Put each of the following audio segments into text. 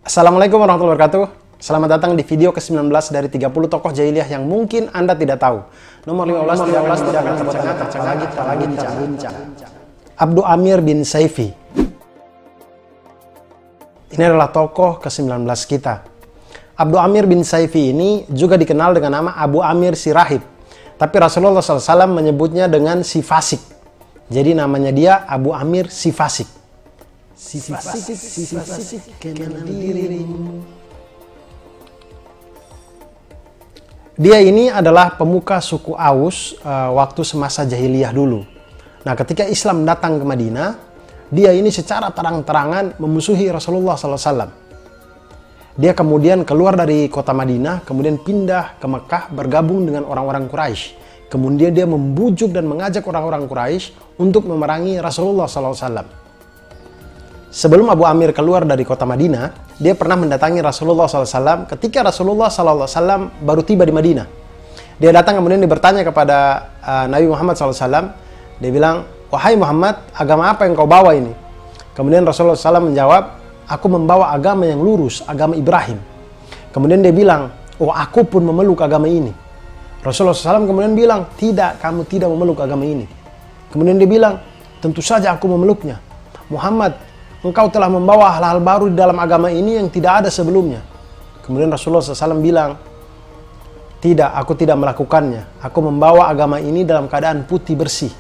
Assalamualaikum warahmatullahi wabarakatuh. Selamat datang di video ke-19 dari 30 tokoh jahiliyah yang mungkin Anda tidak tahu. Nomor 15 tidak akan terbincang. Abdu Amir bin Saifi. Ini adalah tokoh ke-19 kita. Abdu Amir bin Saifi ini juga dikenal dengan nama Abu Amir si Rahib. Tapi Rasulullah SAW menyebutnya dengan si Fasik. Jadi namanya dia Abu Amir si Fasik. Si Fasik, kenal dirimu. Dia ini adalah pemuka suku Aus waktu semasa jahiliyah dulu. Nah, ketika Islam datang ke Madinah, dia ini secara terang-terangan memusuhi Rasulullah SAW. Dia kemudian keluar dari kota Madinah, kemudian pindah ke Mekah bergabung dengan orang-orang Quraisy. Kemudian dia membujuk dan mengajak orang-orang Quraisy untuk memerangi Rasulullah SAW. Sebelum Abu Amir keluar dari kota Madinah, dia pernah mendatangi Rasulullah SAW ketika Rasulullah SAW baru tiba di Madinah. Dia datang kemudian dia bertanya kepada Nabi Muhammad SAW. Dia bilang, "Wahai Muhammad, agama apa yang kau bawa ini?" Kemudian Rasulullah SAW menjawab, "Aku membawa agama yang lurus, agama Ibrahim." Kemudian dia bilang, "Oh, aku pun memeluk agama ini." Rasulullah SAW kemudian bilang, "Tidak, kamu tidak memeluk agama ini." Kemudian dia bilang, "Tentu saja aku memeluknya. Muhammad, engkau telah membawa hal-hal baru di dalam agama ini yang tidak ada sebelumnya." Kemudian Rasulullah SAW bilang, "Tidak, aku tidak melakukannya. Aku membawa agama ini dalam keadaan putih bersih."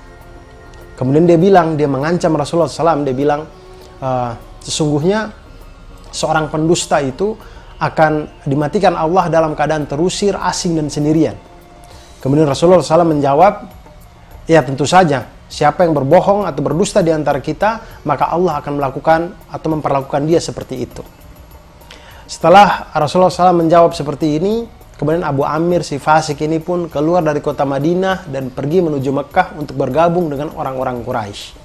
Kemudian dia bilang, dia mengancam Rasulullah SAW, dia bilang, "Sesungguhnya seorang pendusta itu akan dimatikan Allah dalam keadaan terusir, asing, dan sendirian." Kemudian Rasulullah SAW menjawab, "Ya tentu saja. Siapa yang berbohong atau berdusta di antara kita, maka Allah akan melakukan atau memperlakukan dia seperti itu." Setelah Rasulullah SAW menjawab seperti ini, kemudian Abu Amir si Fasik ini pun keluar dari kota Madinah dan pergi menuju Mekah untuk bergabung dengan orang-orang Quraisy.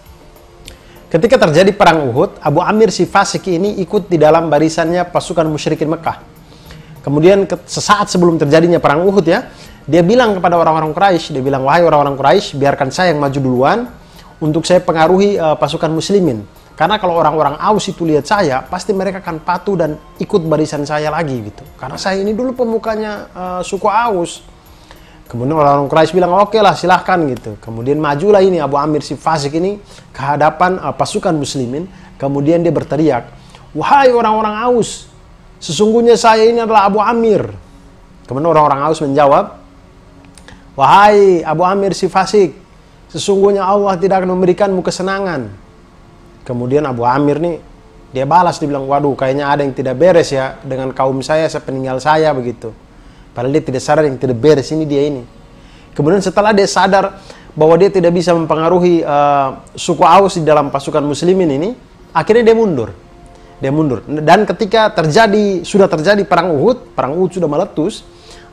Ketika terjadi perang Uhud, Abu Amir si Fasik ini ikut di dalam barisannya pasukan musyrikin Mekah. Kemudian sesaat sebelum terjadinya perang Uhud ya, dia bilang kepada orang-orang Quraisy, dia bilang, "Wahai orang-orang Quraisy, biarkan saya yang maju duluan untuk saya pengaruhi pasukan muslimin. Karena kalau orang-orang Aus itu lihat saya, pasti mereka akan patuh dan ikut barisan saya lagi gitu. Karena saya ini dulu pemukanya suku Aus." Kemudian orang-orang Quraisy bilang, "Oke lah, silahkan," gitu. Kemudian majulah ini Abu Amir si Fasik ini ke hadapan pasukan muslimin. Kemudian dia berteriak, "Wahai orang-orang Aus, sesungguhnya saya ini adalah Abu Amir." Kemudian orang-orang Aus menjawab, "Wahai Abu Amir si Fasik, sesungguhnya Allah tidak akan memberikanmu kesenangan." Kemudian Abu Amir nih, dia balas, dia bilang, "Waduh, kayaknya ada yang tidak beres ya dengan kaum saya sepeninggal saya begitu." Padahal dia tidak sadar yang tidak beres ini dia ini. Kemudian setelah dia sadar bahwa dia tidak bisa mempengaruhi suku Aus di dalam pasukan muslimin ini, akhirnya dia mundur. Dia mundur. Dan ketika sudah terjadi perang Uhud sudah meletus,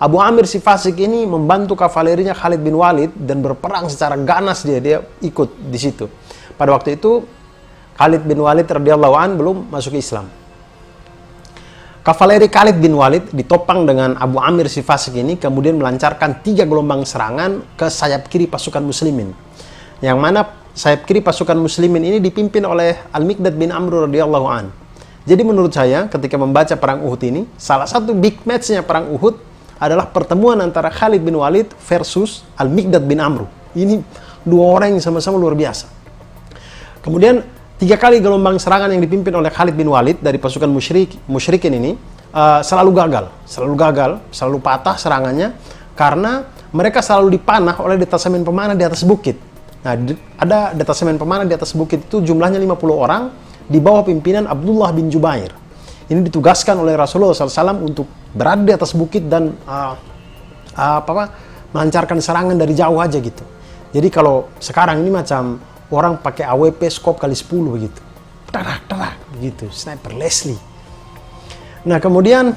Abu Amir si Fasik ini membantu kavalerinya Khalid bin Walid dan berperang secara ganas dia ikut di situ. Pada waktu itu Khalid bin Walid radhiyallahu an belum masuk Islam. Kavaleri Khalid bin Walid ditopang dengan Abu Amir si Fasik ini kemudian melancarkan 3 gelombang serangan ke sayap kiri pasukan muslimin. Yang mana sayap kiri pasukan muslimin ini dipimpin oleh Al-Miqdad bin Amr radhiyallahu an. Jadi menurut saya ketika membaca perang Uhud ini, salah satu big match-nya perang Uhud adalah pertemuan antara Khalid bin Walid versus Al-Miqdad bin Amr. Ini dua orang yang sama-sama luar biasa. Kemudian 3 kali gelombang serangan yang dipimpin oleh Khalid bin Walid dari pasukan musyrikin ini selalu gagal, selalu patah serangannya karena mereka selalu dipanah oleh detasemen pemanah di atas bukit. Nah, ada detasemen pemanah di atas bukit itu jumlahnya 50 orang di bawah pimpinan Abdullah bin Jubair. Ini ditugaskan oleh Rasulullah SAW untuk berada di atas bukit dan melancarkan serangan dari jauh aja gitu. Jadi kalau sekarang ini macam orang pakai AWP skop kali 10 begitu. Tarak begitu, sniper Leslie. Nah, kemudian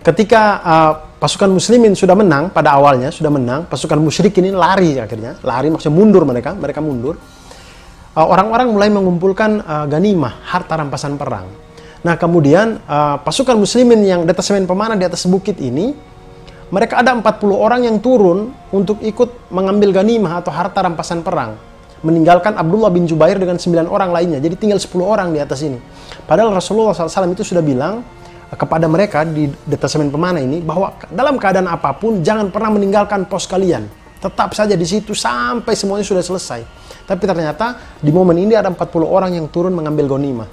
ketika pasukan muslimin sudah menang pada awalnya, pasukan musyrikin ini lari maksudnya mundur mereka mundur. Orang-orang mulai mengumpulkan ganimah, harta rampasan perang. Nah, kemudian pasukan muslimin yang detasemen pemanah di atas bukit ini, mereka ada 40 orang yang turun untuk ikut mengambil ganimah atau harta rampasan perang. meninggalkan Abdullah bin Jubair dengan 9 orang lainnya. Jadi tinggal 10 orang di atas ini. Padahal Rasulullah SAW itu sudah bilang kepada mereka di detasemen pemanah ini bahwa dalam keadaan apapun jangan pernah meninggalkan pos kalian. Tetap saja di situ sampai semuanya sudah selesai. Tapi ternyata di momen ini ada 40 orang yang turun mengambil ghanimah.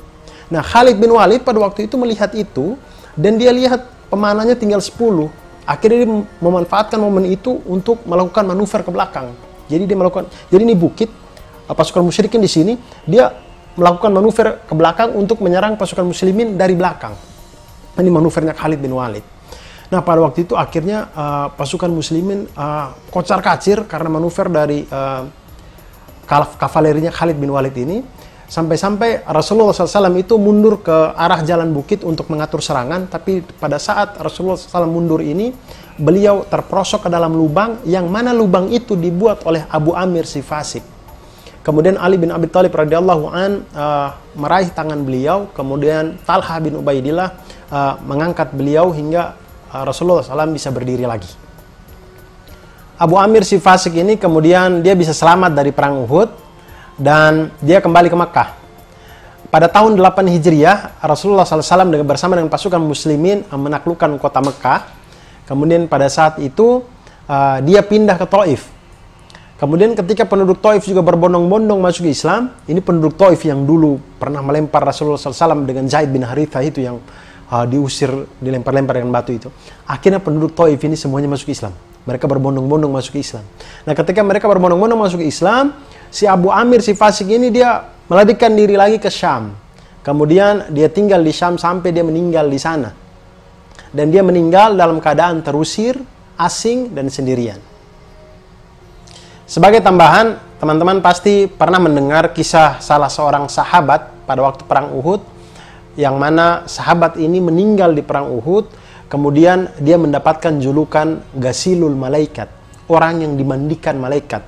Nah, Khalid bin Walid pada waktu itu melihat itu dan dia lihat pemanahnya tinggal 10. Akhirnya dia memanfaatkan momen itu untuk melakukan manuver ke belakang. Jadi ini bukit, pasukan musyrikin di sini, dia melakukan manuver ke belakang untuk menyerang pasukan muslimin dari belakang. Ini manuvernya Khalid bin Walid. Nah, pada waktu itu akhirnya pasukan muslimin kocar-kacir karena manuver dari kavalerinya Khalid bin Walid ini. Sampai-sampai Rasulullah SAW itu mundur ke arah jalan bukit untuk mengatur serangan. Tapi pada saat Rasulullah SAW mundur ini, beliau terperosok ke dalam lubang, yang mana lubang itu dibuat oleh Abu Amir si fasik. Kemudian Ali bin Abi Thalib radhiyallahu an meraih tangan beliau. Kemudian Talha bin Ubaidillah mengangkat beliau hingga Rasulullah SAW bisa berdiri lagi. Abu Amir si fasik ini kemudian dia bisa selamat dari perang Uhud. Dan dia kembali ke Makkah. Pada tahun 8 Hijriah, Rasulullah SAW bersama dengan pasukan muslimin menaklukkan kota Makkah. Kemudian pada saat itu, dia pindah ke Taif. Kemudian ketika penduduk Taif juga berbondong-bondong masuk Islam, ini penduduk Taif yang dulu pernah melempar Rasulullah SAW dengan Zaid bin Harithah itu yang diusir, dilempar-lempar dengan batu itu. Akhirnya penduduk Taif ini semuanya masuk Islam. Mereka berbondong-bondong masuk Islam. Nah, ketika mereka berbondong-bondong masuk Islam, si Abu Amir si fasik ini dia melarikan diri lagi ke Syam. Kemudian dia tinggal di Syam sampai dia meninggal di sana. Dan dia meninggal dalam keadaan terusir, asing, dan sendirian. Sebagai tambahan, teman-teman pasti pernah mendengar kisah salah seorang sahabat pada waktu perang Uhud, yang mana sahabat ini meninggal di perang Uhud. Kemudian dia mendapatkan julukan Ghasilul Malaikat, orang yang dimandikan malaikat.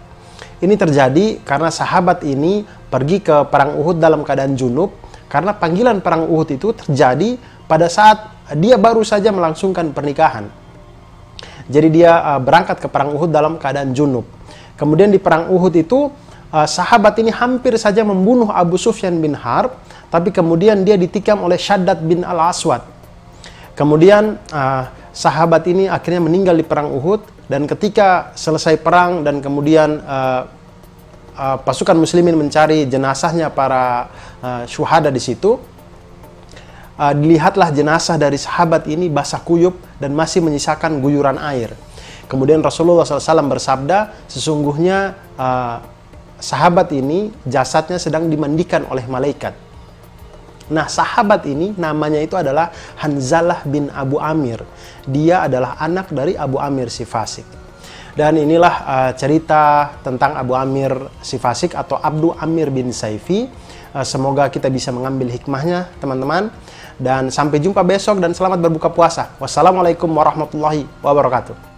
Ini terjadi karena sahabat ini pergi ke perang Uhud dalam keadaan junub, karena panggilan perang Uhud itu terjadi pada saat dia baru saja melangsungkan pernikahan. Jadi dia berangkat ke perang Uhud dalam keadaan junub. Kemudian di perang Uhud itu sahabat ini hampir saja membunuh Abu Sufyan bin Harb, tapi kemudian dia ditikam oleh Shaddad bin Al-Aswad. Kemudian sahabat ini akhirnya meninggal di perang Uhud, dan ketika selesai perang dan kemudian pasukan muslimin mencari jenazahnya para syuhada di situ, dilihatlah jenazah dari sahabat ini basah kuyup dan masih menyisakan guyuran air. Kemudian Rasulullah SAW bersabda, sesungguhnya sahabat ini jasadnya sedang dimandikan oleh malaikat. Nah, sahabat ini namanya itu adalah Hanzalah bin Abu Amir. Dia adalah anak dari Abu Amir si fasik. Dan inilah cerita tentang Abu Amir si fasik atau Abdu Amir bin Saifi. Semoga kita bisa mengambil hikmahnya, teman-teman. Dan sampai jumpa besok dan selamat berbuka puasa. Wassalamualaikum warahmatullahi wabarakatuh.